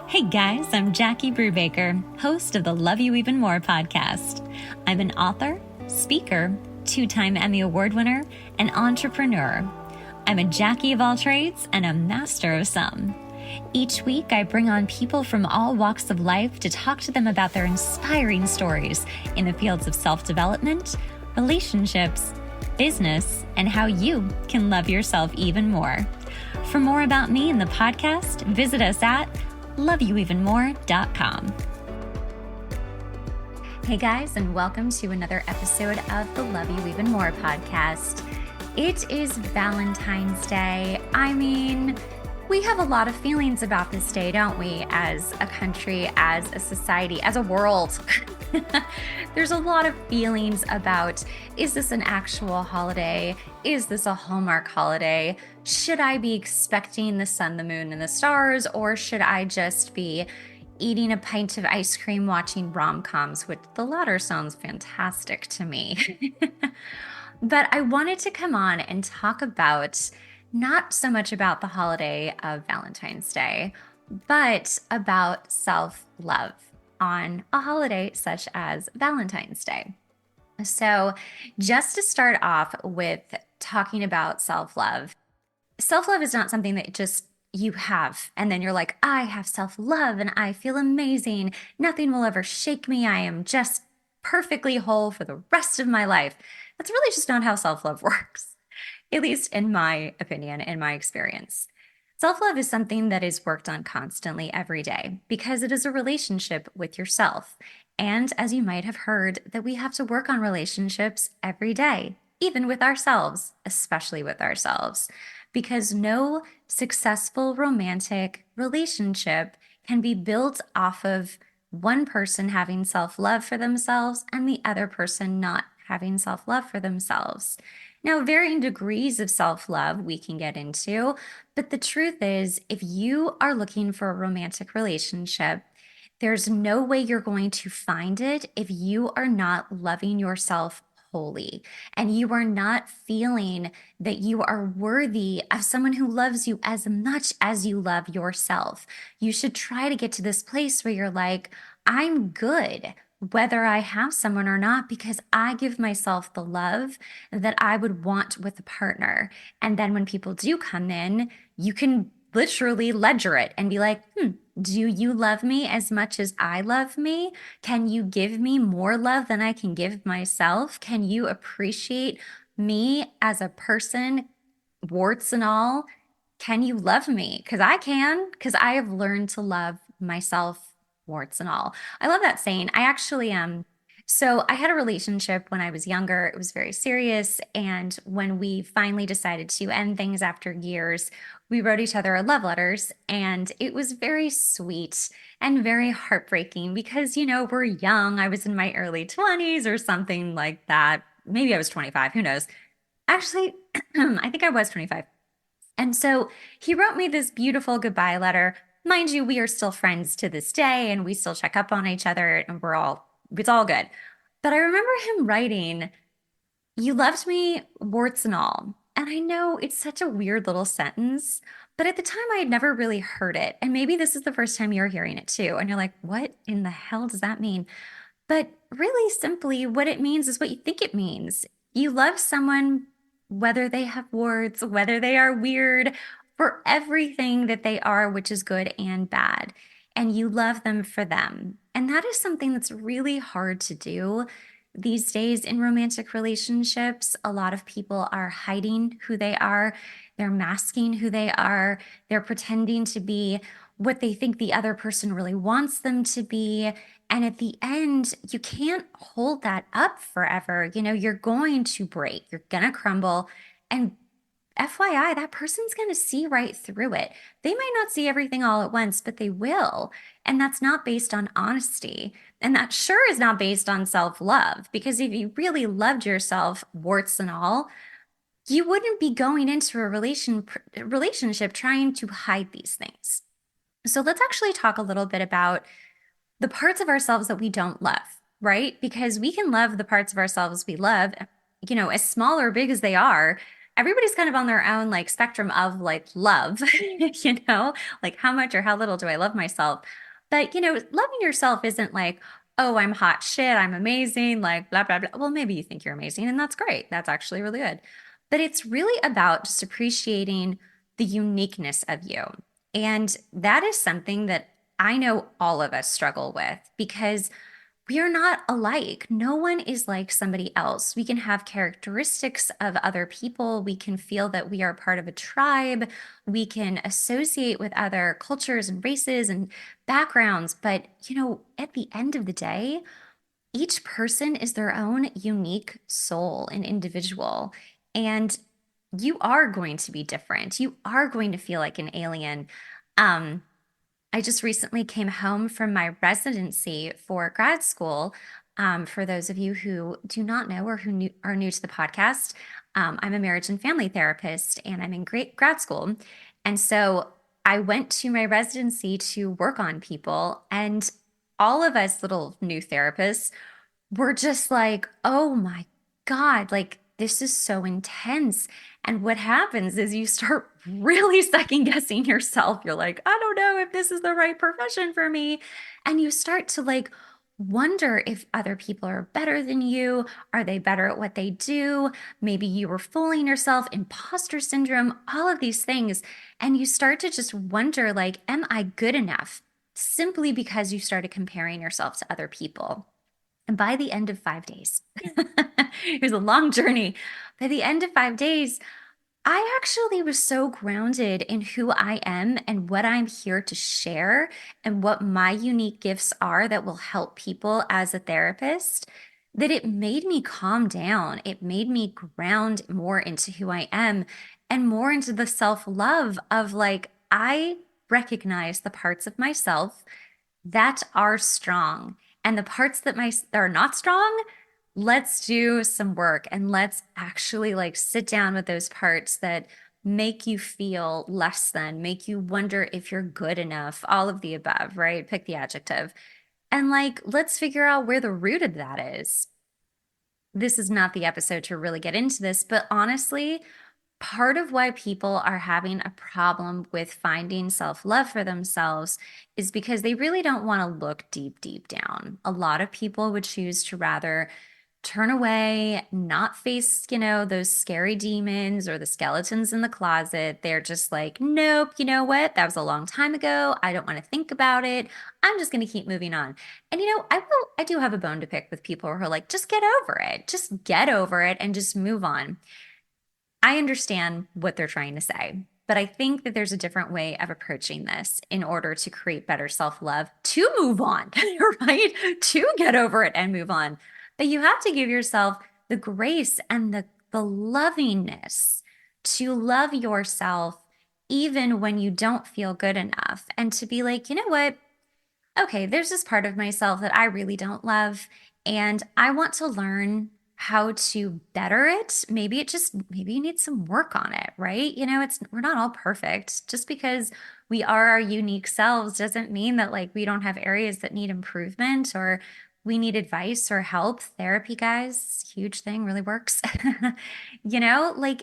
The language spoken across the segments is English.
Hey guys, I'm Jackie Brubaker, host of the Love You Even More podcast. I'm an author, speaker, two-time Emmy Award winner, and entrepreneur. I'm a Jackie of all trades and a master of some. Each week, I bring on people from all walks of life to talk to them about their inspiring stories in the fields of self-development, relationships, business, and how you can love yourself even more. For more about me and the podcast, visit us at loveyouevenmore.com. Hey guys, and welcome to another episode of the Love You Even More podcast. It is Valentine's Day. I mean, we have a lot of feelings about this day, don't we? As a country, as a society, as a world. There's a lot of feelings about, is this an actual holiday? Is this a Hallmark holiday? Should I be expecting the sun, the moon, and the stars? Or should I just be eating a pint of ice cream, watching rom-coms, which the latter sounds fantastic to me. But I wanted to come on and talk about not so much about the holiday of Valentine's Day, but about self-love on a holiday such as Valentine's Day. So just to start off with talking about self-love is not something that just you have and then you're like, I have self-love and I feel amazing. Nothing will ever shake me. I am just perfectly whole for the rest of my life. That's really just not how self-love works, at least in my opinion, in my experience. Self-love is something that is worked on constantly every day because it is a relationship with yourself. And as you might have heard, that we have to work on relationships every day, even with ourselves, especially with ourselves, because no successful romantic relationship can be built off of one person having self-love for themselves and the other person not having self-love for themselves. Now, varying degrees of self-love we can get into, but the truth is, if you are looking for a romantic relationship, there's no way you're going to find it if you are not loving yourself wholly and you are not feeling that you are worthy of someone who loves you as much as you love yourself. You should try to get to this place where you're like, I'm good whether I have someone or not, because I give myself the love that I would want with a partner. And then when people do come in, you can literally ledger it and be like, do you love me as much as I love me? Can you give me more love than I can give myself? Can you appreciate me as a person, warts and all? Can you love me? Because I can, because I have learned to love myself, warts and all. I love that saying. I actually so I had a relationship when I was younger. It was very serious. And when we finally decided to end things after years, we wrote each other love letters. And it was very sweet and very heartbreaking because, you know, we're young. I was in my early 20s or something like that. Maybe I was 25. Who knows? Actually, I think I was 25. And so he wrote me this beautiful goodbye letter. Mind you, we are still friends to this day and we still check up on each other and it's all good. But I remember him writing, you loved me, warts and all. And I know it's such a weird little sentence, but at the time I had never really heard it. And maybe this is the first time you're hearing it too. And you're like, what in the hell does that mean? But really simply, what it means is what you think it means. You love someone, whether they have warts, whether they are weird, for everything that they are, which is good and bad. And you love them for them. And that is something that's really hard to do these days in romantic relationships. A lot of people are hiding who they are. They're masking who they are. They're pretending to be what they think the other person really wants them to be. And at the end, you can't hold that up forever. You know, you're going to break, you're going to crumble. And FYI, that person's going to see right through it. They might not see everything all at once, but they will. And that's not based on honesty. And that sure is not based on self-love, because if you really loved yourself, warts and all, you wouldn't be going into a relationship trying to hide these things. So let's actually talk a little bit about the parts of ourselves that we don't love, right? Because we can love the parts of ourselves we love, you know, as small or big as they are. everybody's kind of on their own like spectrum of like love, like how much or how little do I love myself? But, loving yourself isn't like, oh, I'm hot shit, I'm amazing, like blah, blah, blah. Well, maybe you think you're amazing, and that's great. That's actually really good. But it's really about just appreciating the uniqueness of you. And that is something that I know all of us struggle with because we are not alike. No one is like somebody else. We can have characteristics of other people. We can feel that we are part of a tribe. We can associate with other cultures and races and backgrounds. But, at the end of the day, each person is their own unique soul and individual. And you are going to be different. You are going to feel like an alien. Um, I just recently came home from my residency for grad school. For those of you who do not know or are new to the podcast, I'm a marriage and family therapist and I'm in great grad school. And so I went to my residency to work on people, and all of us little new therapists were just like, oh my God, like this is so intense. And what happens is you start really second guessing yourself. You're like, I don't know if this is the right profession for me. And you start to like wonder if other people are better than you. Are they better at what they do? Maybe you were fooling yourself, imposter syndrome, all of these things. And you start to just wonder, like, am I good enough? Simply because you started comparing yourself to other people. And by the end of 5 days, it was a long journey. By the end of 5 days, I actually was so grounded in who I am and what I'm here to share and what my unique gifts are that will help people as a therapist that it made me calm down. It made me ground more into who I am and more into the self-love of like, I recognize the parts of myself that are strong. And the parts that are not strong, let's do some work and let's actually like sit down with those parts that make you feel less than, make you wonder if you're good enough, all of the above, right? Pick the adjective. And like, let's figure out where the root of that is. This is not the episode to really get into this, but honestly, part of why people are having a problem with finding self love for themselves is because they really don't want to look deep, deep down. A lot of people would choose to rather turn away, not face, those scary demons or the skeletons in the closet. They're just like, nope, you know what? That was a long time ago. I don't want to think about it. I'm just going to keep moving on. And I do have a bone to pick with people who are like, just get over it. Just get over it and just move on. I understand what they're trying to say, but I think that there's a different way of approaching this in order to create better self-love to move on, right? To get over it and move on. But you have to give yourself the grace and the lovingness to love yourself even when you don't feel good enough and to be like, you know what? Okay, there's this part of myself that I really don't love, and I want to learn how to better it. Maybe you need some work on it, right? We're not all perfect. Just because we are our unique selves doesn't mean that like we don't have areas that need improvement or we need advice or help. Therapy, guys, huge thing, really works. Like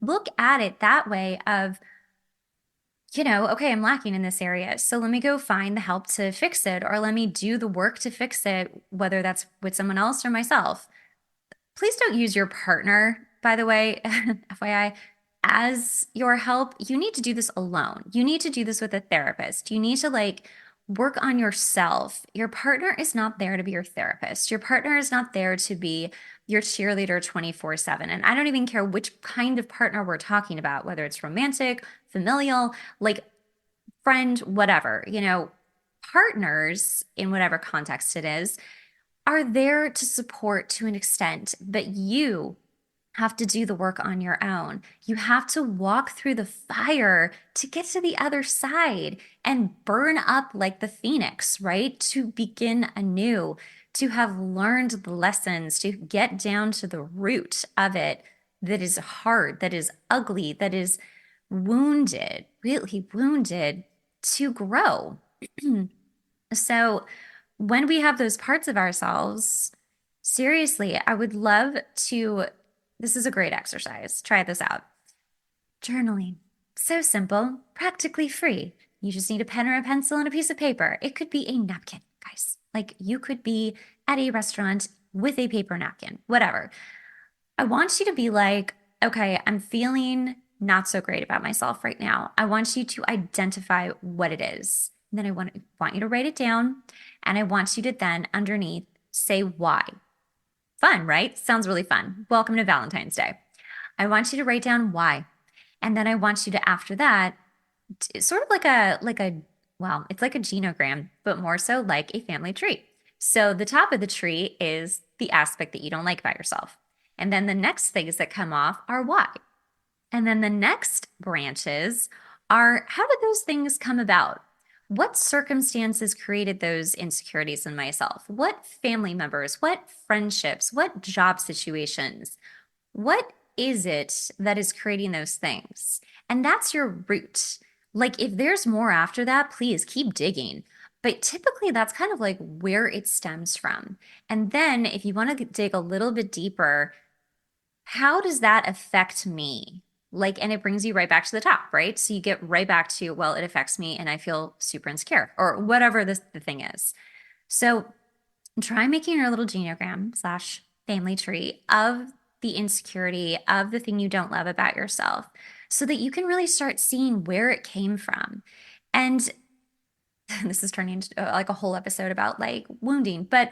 look at it that way of okay, I'm lacking in this area. So let me go find the help to fix it, or let me do the work to fix it, whether that's with someone else or myself. Please don't use your partner, by the way, FYI, as your help. You need to do this alone. You need to do this with a therapist. You need to like work on yourself. Your partner is not there to be your therapist. Your partner is not there to be your cheerleader 24/7. And I don't even care which kind of partner we're talking about, whether it's romantic, familial, like friend, whatever, partners in whatever context it is are there to support to an extent, but you have to do the work on your own. You have to walk through the fire to get to the other side and burn up like the phoenix, right? To begin anew, to have learned the lessons, to get down to the root of it that is hard, that is ugly, that is wounded, really wounded to grow. So, when we have those parts of ourselves, seriously, I would love to. This is a great exercise. Try this out. Journaling. So simple, practically free. You just need a pen or a pencil and a piece of paper. It could be a napkin, guys. Like you could be at a restaurant with a paper napkin, whatever. I want you to be like, okay, I'm feeling not so great about myself right now. I want you to identify what it is. And then I want you to write it down. And I want you to then underneath say why. Fun, right? Sounds really fun. Welcome to Valentine's Day. I want you to write down why. And then I want you to, after that, it's sort of well, it's like a genogram, but more so like a family tree. So the top of the tree is the aspect that you don't like about yourself. And then the next things that come off are why. And then the next branches are how did those things come about? What circumstances created those insecurities in myself? What family members? What friendships? What job situations? What is it that is creating those things? And that's your root. Like, if there's more after that, please keep digging. But typically, that's kind of like where it stems from. And then, if you want to dig a little bit deeper, how does that affect me? Like, and it brings you right back to the top, right? So you get right back to, well, it affects me and I feel super insecure or whatever the thing is. So try making your little genogram slash family tree of the insecurity of the thing you don't love about yourself so that you can really start seeing where it came from. And this is turning into like a whole episode about like wounding, but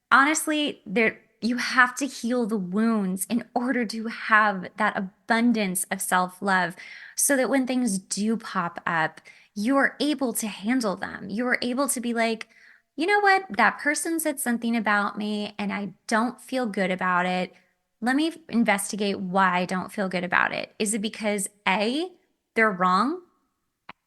honestly, there you have to heal the wounds in order to have that abundance of self-love so that when things do pop up, you're able to handle them. You're able to be like, you know what? That person said something about me and I don't feel good about it. Let me investigate why I don't feel good about it. Is it because A, they're wrong,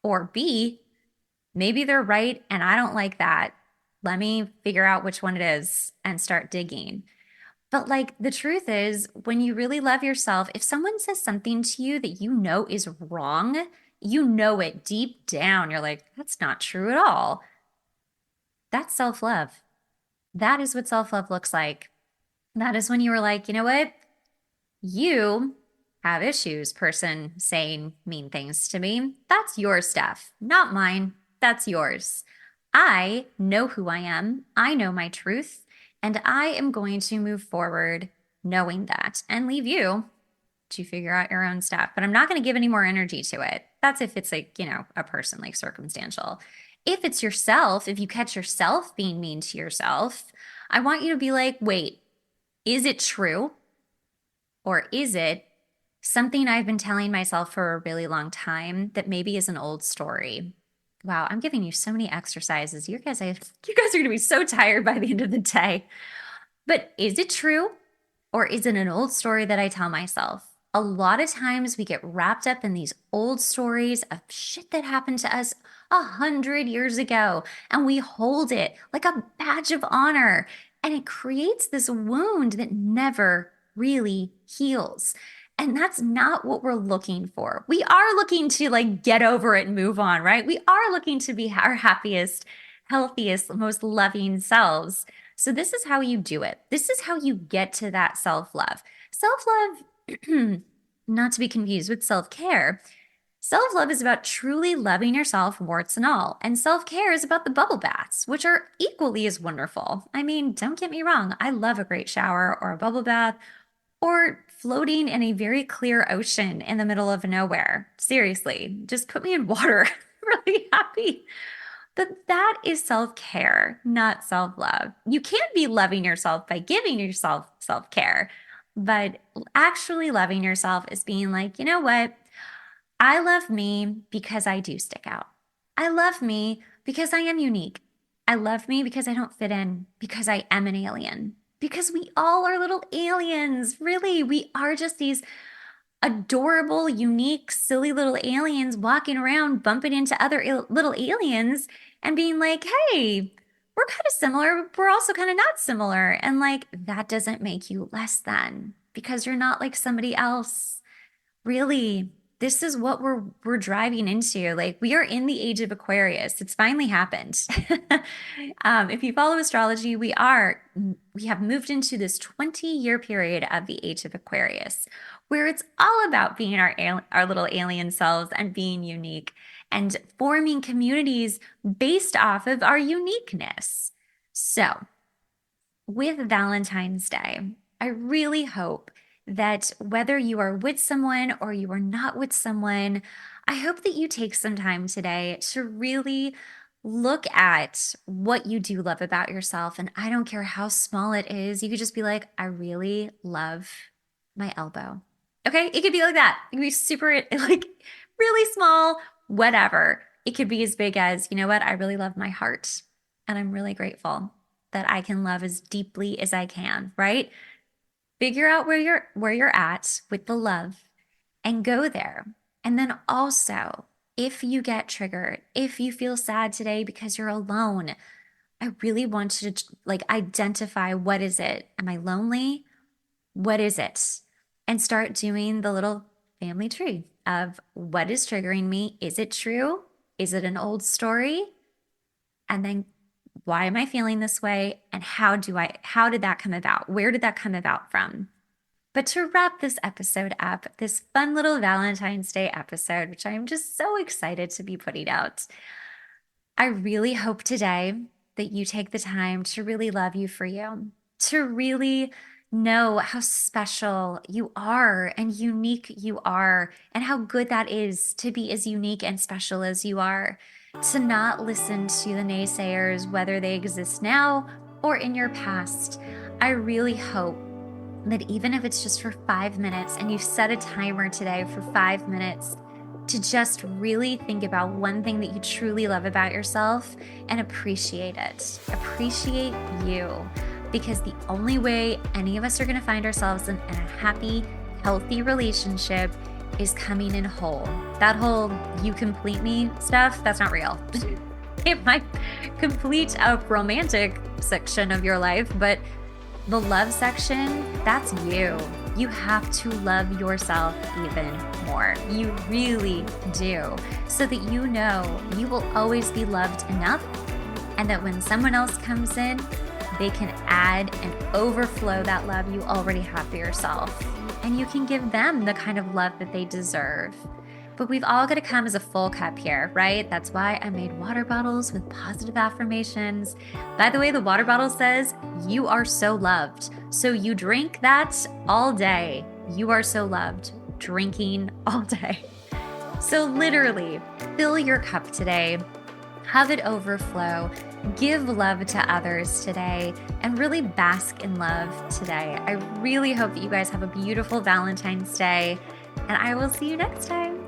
or B, maybe they're right and I don't like that? Let me figure out which one it is and start digging. But like the truth is, when you really love yourself, if someone says something to you that you know is wrong, you know it deep down. You're like, that's not true at all. That's self love. That is what self love looks like. That is when you were like, you know what? You have issues, person saying mean things to me. That's your stuff, not mine. That's yours. I know who I am. I know my truth. And I am going to move forward knowing that and leave you to figure out your own stuff. But I'm not going to give any more energy to it. That's if it's like, a person like circumstantial. If it's yourself, if you catch yourself being mean to yourself, I want you to be like, wait, is it true? Or is it something I've been telling myself for a really long time that maybe is an old story? Wow, I'm giving you so many exercises. You guys are going to be so tired by the end of the day. But is it true? Or is it an old story that I tell myself? A lot of times we get wrapped up in these old stories of shit that happened to us 100 years ago, and we hold it like a badge of honor. And it creates this wound that never really heals. And that's not what we're looking for. We are looking to like get over it and move on, right? We are looking to be our happiest, healthiest, most loving selves. So this is how you do it. This is how you get to that self-love. Self-love, not to be confused with self-care. Self-love is about truly loving yourself, warts and all. And self-care is about the bubble baths, which are equally as wonderful. I mean, don't get me wrong. I love a great shower or a bubble bath or floating in a very clear ocean in the middle of nowhere. Seriously, just put me in water. I'm really happy. But that is self-care, not self-love. You can't be loving yourself by giving yourself self-care, but actually loving yourself is being like, you know what? I love me because I do stick out. I love me because I am unique. I love me because I don't fit in, because I am an alien. Because we all are little aliens. Really, we are just these adorable, unique, silly little aliens walking around, bumping into other little aliens and being like, hey, we're kind of similar. But we're also kind of not similar. And like, that doesn't make you less than because you're not like somebody else. Really. this is what we're driving into. Like, we are in the age of Aquarius. It's finally happened. If you follow astrology, we have moved into this 20-year period of the age of Aquarius, where it's all about being our little alien selves and being unique and forming communities based off of our uniqueness. So, with Valentine's Day, I really hope that whether you are with someone or you are not with someone, I hope that you take some time today to really look at what you do love about yourself. And I don't care how small it is, you could just be like, I really love my elbow. Okay, it could be like that. It could be super, like, really small, whatever. It could be as big as, you know what, I really love my heart. And I'm really grateful that I can love as deeply as I can, right? Figure out where you're at with the love and go there. And then also, if you get triggered, if you feel sad today because you're alone, I really want you to like identify, what is it? Am I lonely? What is it? And start doing the little family tree of what is triggering me. Is it true? Is it an old story? And then, why am I feeling this way? And how did that come about? Where did that come about from? But to wrap this episode up, this fun little Valentine's Day episode, which I am just so excited to be putting out, I really hope today that you take the time to really love you for you, to really know how special you are and unique you are, and how good that is to be as unique and special as you are, to not listen to the naysayers, whether they exist now or in your past. I really hope that even if it's just for 5 minutes and you set a timer today for 5 minutes, to just really think about one thing that you truly love about yourself and appreciate it. Appreciate you, because the only way any of us are going to find ourselves in a happy, healthy relationship is coming in whole. That whole "you complete me" stuff, that's not real. It might complete a romantic section of your life, but the love section, that's you. You have to love yourself even more. You really do. So that you know you will always be loved enough, and that when someone else comes in, they can add and overflow that love you already have for yourself. And you can give them the kind of love that they deserve. But we've all got to come as a full cup here, right? That's why I made water bottles with positive affirmations. By the way, the water bottle says, "You are so loved." So you drink that all day. You are so loved. Drinking all day. So literally, fill your cup today. Have it overflow. Give love to others today, and really bask in love today. I really hope that you guys have a beautiful Valentine's Day, and I will see you next time.